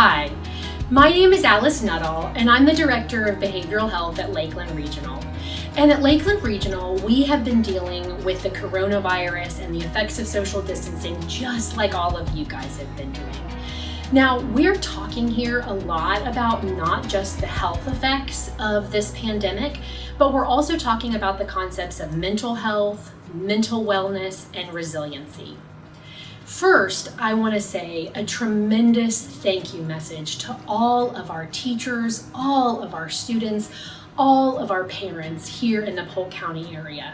Hi, my name is Alice Nuttall, and I'm the Director of Behavioral Health at Lakeland Regional. And at Lakeland Regional, we have been dealing with the coronavirus and the effects of social distancing just like all of you guys have been doing. Now, we're talking here a lot about not just the health effects of this pandemic, but we're also talking about the concepts of mental health, mental wellness, and resiliency. First, I want to say a tremendous thank you message to all of our teachers, all of our students, all of our parents here in the Polk County area.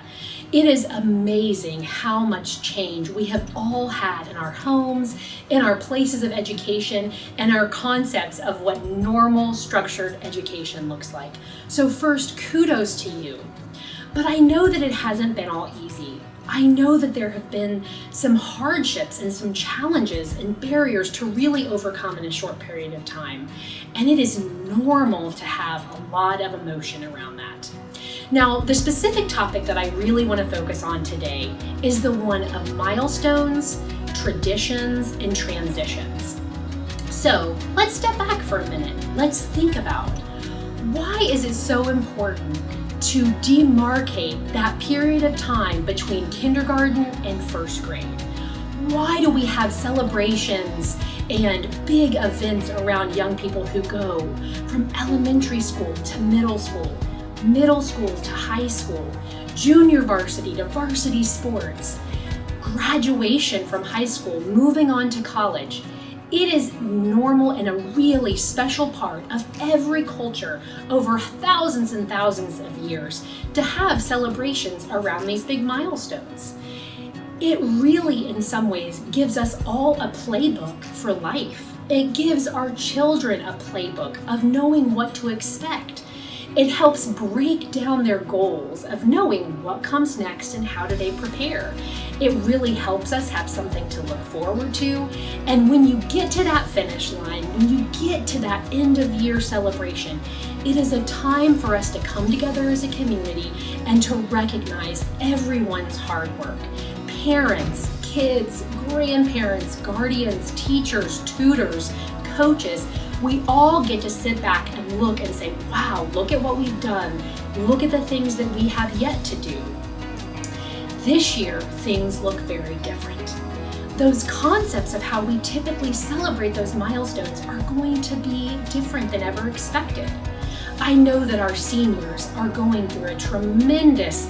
It is amazing how much change we have all had in our homes, in our places of education, and our concepts of what normal structured education looks like. So first, kudos to you. But I know that it hasn't been all easy. I know that there have been some hardships and some challenges and barriers to really overcome in a short period of time. And it is normal to have a lot of emotion around that. Now, the specific topic that I really want to focus on today is the one of milestones, traditions, and transitions. So let's step back for a minute. Let's think about why is it so important to demarcate that period of time between kindergarten and first grade? Why do we have celebrations and big events around young people who go from elementary school to middle school to high school, junior varsity to varsity sports, graduation from high school, moving on to college? It is normal and a really special part of every culture over thousands and thousands of years to have celebrations around these big milestones. It really, in some ways, gives us all a playbook for life. It gives our children a playbook of knowing what to expect. It helps break down their goals of knowing what comes next and how do they prepare. It really helps us have something to look forward to. And when you get to that finish line, when you get to that end of year celebration, it is a time for us to come together as a community and to recognize everyone's hard work. Parents, kids, grandparents, guardians, teachers, tutors, coaches, we all get to sit back and look and say, wow, look at what we've done. Look at the things that we have yet to do. This year, things look very different. Those concepts of how we typically celebrate those milestones are going to be different than ever expected. I know that our seniors are going through a tremendous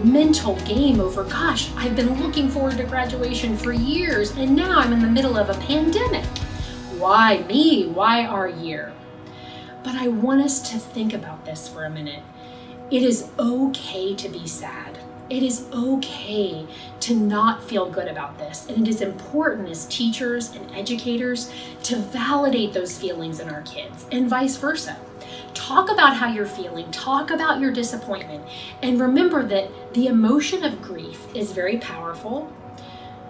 mental game over, gosh, I've been looking forward to graduation for years, and now I'm in the middle of a pandemic. Why me? Why our year? But I want us to think about this for a minute. It is okay to be sad. It is okay to not feel good about this. And it is important as teachers and educators to validate those feelings in our kids and vice versa. Talk about how you're feeling, talk about your disappointment, and remember that the emotion of grief is very powerful.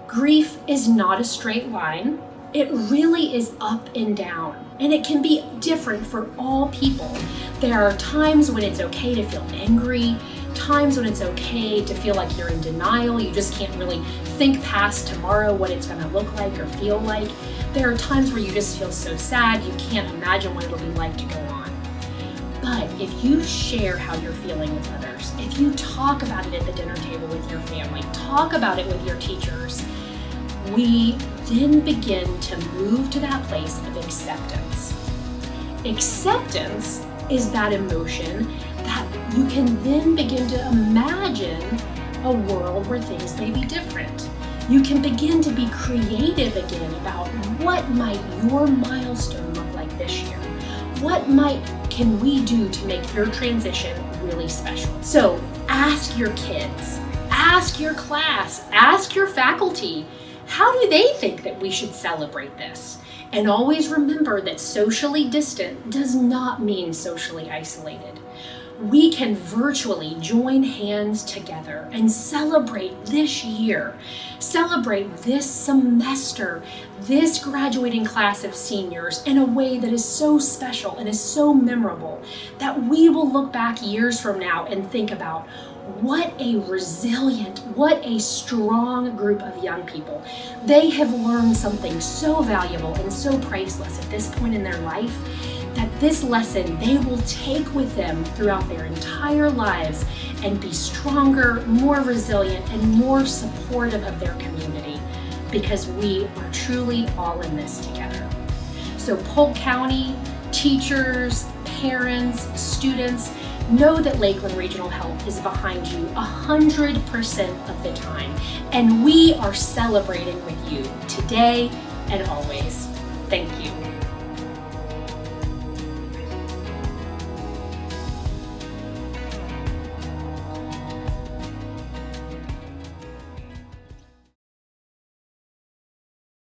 Grief is not a straight line. It really is up and down, and it can be different for all people. There are times when it's okay to feel angry, times when it's okay to feel like you're in denial, you just can't really think past tomorrow what it's gonna look like or feel like. There are times where you just feel so sad, you can't imagine what it'll be like to go on. But if you share how you're feeling with others, if you talk about it at the dinner table with your family, talk about it with your teachers, we then begin to move to that place of acceptance. Acceptance is that emotion that you can then begin to imagine a world where things may be different. You can begin to be creative again about what might your milestone look like this year. What can we do to make your transition really special? So ask your kids, ask your class, ask your faculty, how do they think that we should celebrate this? And always remember that socially distant does not mean socially isolated. We can virtually join hands together and celebrate this year, celebrate this semester, this graduating class of seniors in a way that is so special and is so memorable that we will look back years from now and think about, what a resilient, what a strong group of young people. They have learned something so valuable and so priceless at this point in their life that this lesson they will take with them throughout their entire lives and be stronger, more resilient, and more supportive of their community, because we are truly all in this together. So Polk County, teachers, parents, students, know that Lakeland Regional Health is behind you 100% of the time, and we are celebrating with you today and always. Thank you.